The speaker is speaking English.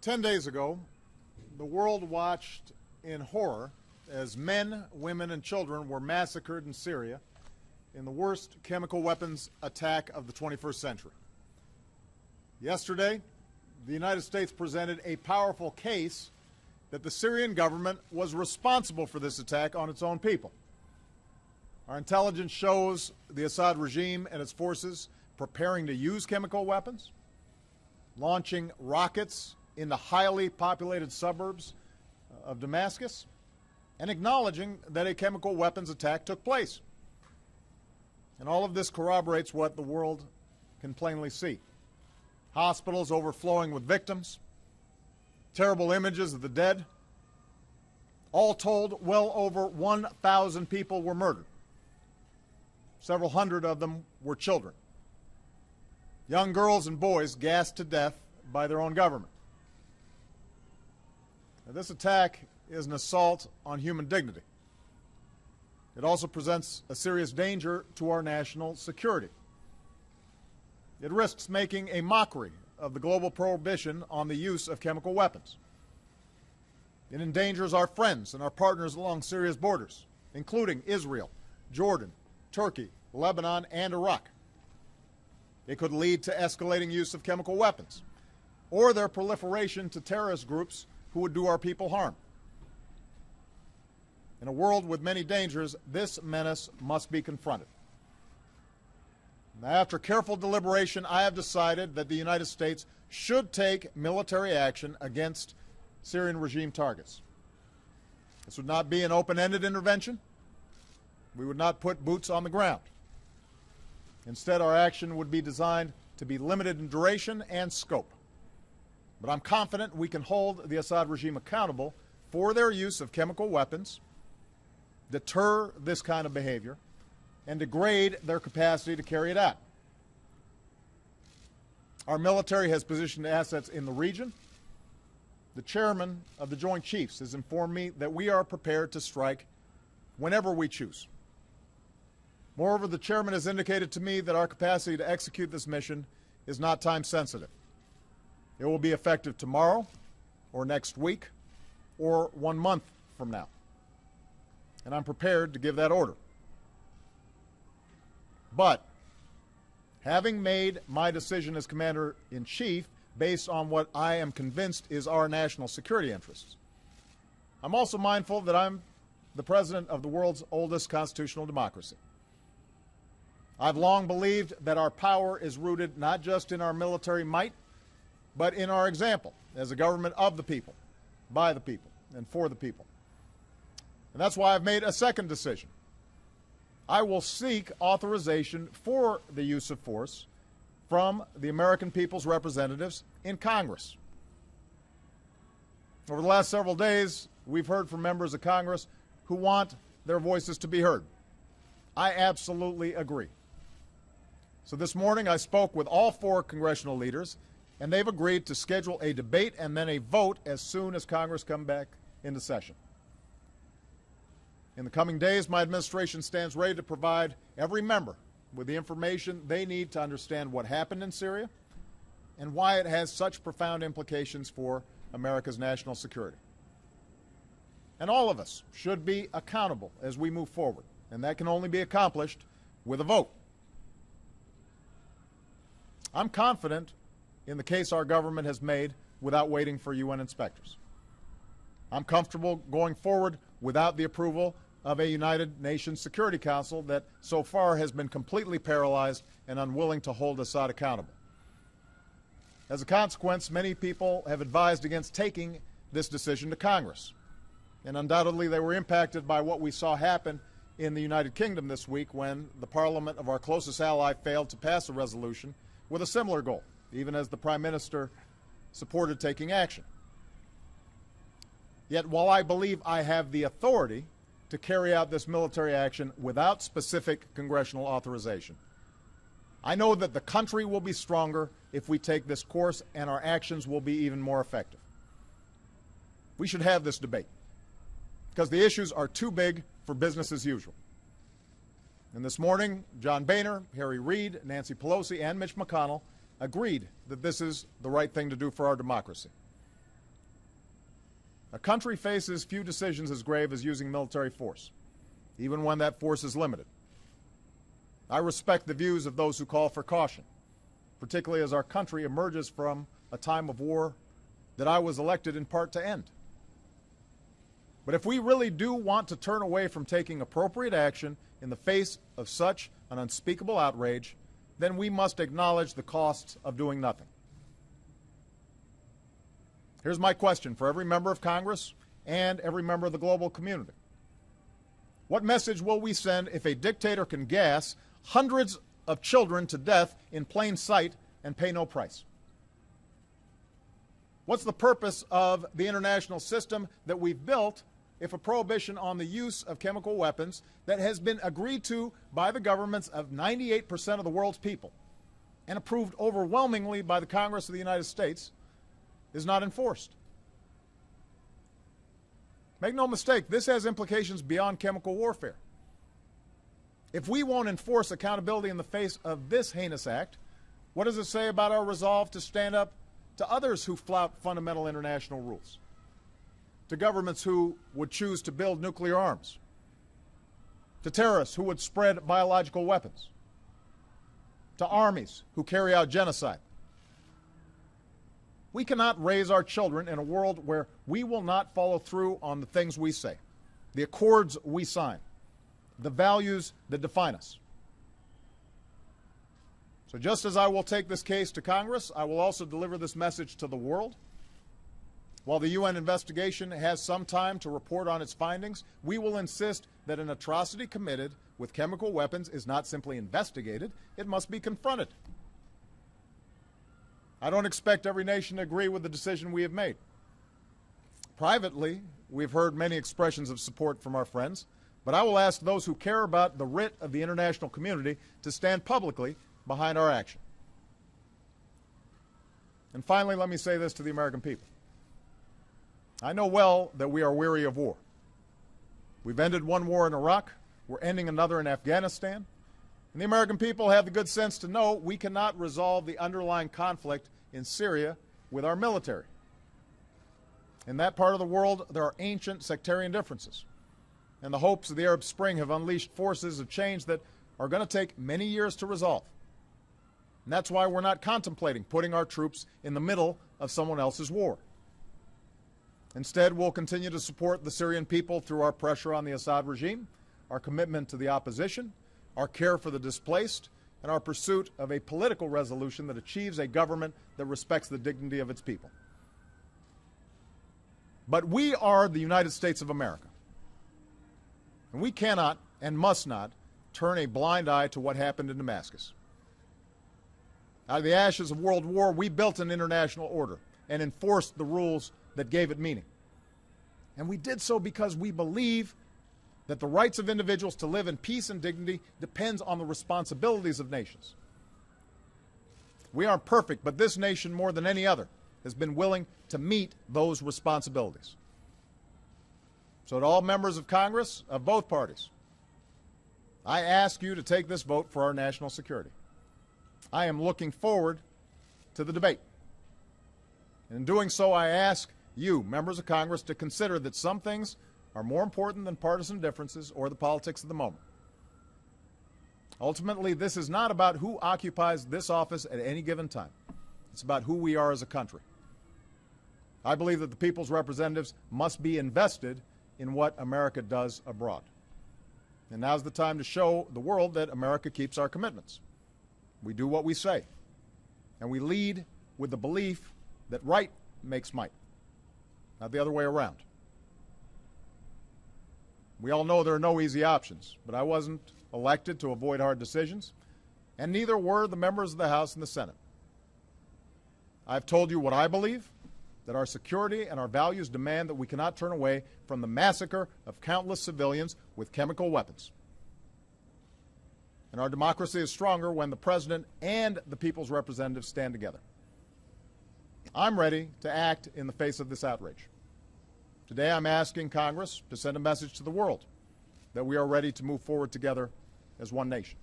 10 days ago, the world watched in horror as men, women, and children were massacred in Syria in the worst chemical weapons attack of the 21st century. Yesterday, the United States presented a powerful case that the Syrian government was responsible for this attack on its own people. Our intelligence shows the Assad regime and its forces preparing to use chemical weapons, launching rockets in the highly populated suburbs of Damascus, and acknowledging that a chemical weapons attack took place. And all of this corroborates what the world can plainly see. Hospitals overflowing with victims, terrible images of the dead. All told, well over 1,000 people were murdered. Several hundred of them were children. Young girls and boys gassed to death by their own government. Now, this attack is an assault on human dignity. It also presents a serious danger to our national security. It risks making a mockery of the global prohibition on the use of chemical weapons. It endangers our friends and our partners along Syria's borders, including Israel, Jordan, Turkey, Lebanon, and Iraq. It could lead to escalating use of chemical weapons or their proliferation to terrorist groups who would do our people harm. In a world with many dangers, this menace must be confronted. Now, after careful deliberation, I have decided that the United States should take military action against Syrian regime targets. This would not be an open-ended intervention. We would not put boots on the ground. Instead, our action would be designed to be limited in duration and scope. But I'm confident we can hold the Assad regime accountable for their use of chemical weapons, deter this kind of behavior, and degrade their capacity to carry it out. Our military has positioned assets in the region. The chairman of the Joint Chiefs has informed me that we are prepared to strike whenever we choose. Moreover, the chairman has indicated to me that our capacity to execute this mission is not time sensitive. It will be effective tomorrow or next week or 1 month from now. And I'm prepared to give that order. But having made my decision as Commander-in-Chief based on what I am convinced is our national security interests, I'm also mindful that I'm the president of the world's oldest constitutional democracy. I've long believed that our power is rooted not just in our military might, but in our example as a government of the people, by the people, and for the people. And that's why I've made a second decision. I will seek authorization for the use of force from the American people's representatives in Congress. Over the last several days, we've heard from members of Congress who want their voices to be heard. I absolutely agree. So this morning I spoke with all 4 congressional leaders, and they've agreed to schedule a debate and then a vote as soon as Congress comes back into session. In the coming days, my administration stands ready to provide every member with the information they need to understand what happened in Syria and why it has such profound implications for America's national security. And all of us should be accountable as we move forward, and that can only be accomplished with a vote. I'm confident in the case our government has made without waiting for UN inspectors. I'm comfortable going forward without the approval of a United Nations Security Council that so far has been completely paralyzed and unwilling to hold Assad accountable. As a consequence, many people have advised against taking this decision to Congress. And undoubtedly they were impacted by what we saw happen in the United Kingdom this week when the parliament of our closest ally failed to pass a resolution with a similar goal, even as the Prime Minister supported taking action. Yet while I believe I have the authority to carry out this military action without specific congressional authorization, I know that the country will be stronger if we take this course, and our actions will be even more effective. We should have this debate because the issues are too big for business as usual. And this morning, John Boehner, Harry Reid, Nancy Pelosi, and Mitch McConnell agreed that this is the right thing to do for our democracy. A country faces few decisions as grave as using military force, even when that force is limited. I respect the views of those who call for caution, particularly as our country emerges from a time of war that I was elected in part to end. But if we really do want to turn away from taking appropriate action in the face of such an unspeakable outrage, then we must acknowledge the costs of doing nothing. Here's my question for every member of Congress and every member of the global community. What message will we send if a dictator can gas hundreds of children to death in plain sight and pay no price? What's the purpose of the international system that we've built if a prohibition on the use of chemical weapons that has been agreed to by the governments of 98% of the world's people and approved overwhelmingly by the Congress of the United States is not enforced? Make no mistake, this has implications beyond chemical warfare. If we won't enforce accountability in the face of this heinous act, what does it say about our resolve to stand up to others who flout fundamental international rules? To governments who would choose to build nuclear arms? To terrorists who would spread biological weapons? To armies who carry out genocide? We cannot raise our children in a world where we will not follow through on the things we say, the accords we sign, the values that define us. So just as I will take this case to Congress, I will also deliver this message to the world. While the UN investigation has some time to report on its findings, we will insist that an atrocity committed with chemical weapons is not simply investigated, it must be confronted. I don't expect every nation to agree with the decision we have made. Privately, we've heard many expressions of support from our friends, but I will ask those who care about the writ of the international community to stand publicly behind our action. And finally, let me say this to the American people. I know well that we are weary of war. We've ended one war in Iraq, we're ending another in Afghanistan, and the American people have the good sense to know we cannot resolve the underlying conflict in Syria with our military. In that part of the world, there are ancient sectarian differences, and the hopes of the Arab Spring have unleashed forces of change that are going to take many years to resolve. And that's why we're not contemplating putting our troops in the middle of someone else's war. Instead, we'll continue to support the Syrian people through our pressure on the Assad regime, our commitment to the opposition, our care for the displaced, and our pursuit of a political resolution that achieves a government that respects the dignity of its people. But we are the United States of America, and we cannot and must not turn a blind eye to what happened in Damascus. Out of the ashes of World War, we built an international order and enforced the rules that gave it meaning. And we did so because we believe that the rights of individuals to live in peace and dignity depends on the responsibilities of nations. We aren't perfect, but this nation, more than any other, has been willing to meet those responsibilities. So to all members of Congress of both parties, I ask you to take this vote for our national security. I am looking forward to the debate. And in doing so, I ask you, members of Congress, to consider that some things are more important than partisan differences or the politics of the moment. Ultimately, this is not about who occupies this office at any given time. It's about who we are as a country. I believe that the people's representatives must be invested in what America does abroad. And now's the time to show the world that America keeps our commitments. We do what we say, and we lead with the belief that right makes might, not the other way around. We all know there are no easy options, but I wasn't elected to avoid hard decisions, and neither were the members of the House and the Senate. I've told you what I believe, that our security and our values demand that we cannot turn away from the massacre of countless civilians with chemical weapons. And our democracy is stronger when the President and the people's representatives stand together. I'm ready to act in the face of this outrage. Today I'm asking Congress to send a message to the world that we are ready to move forward together as one nation.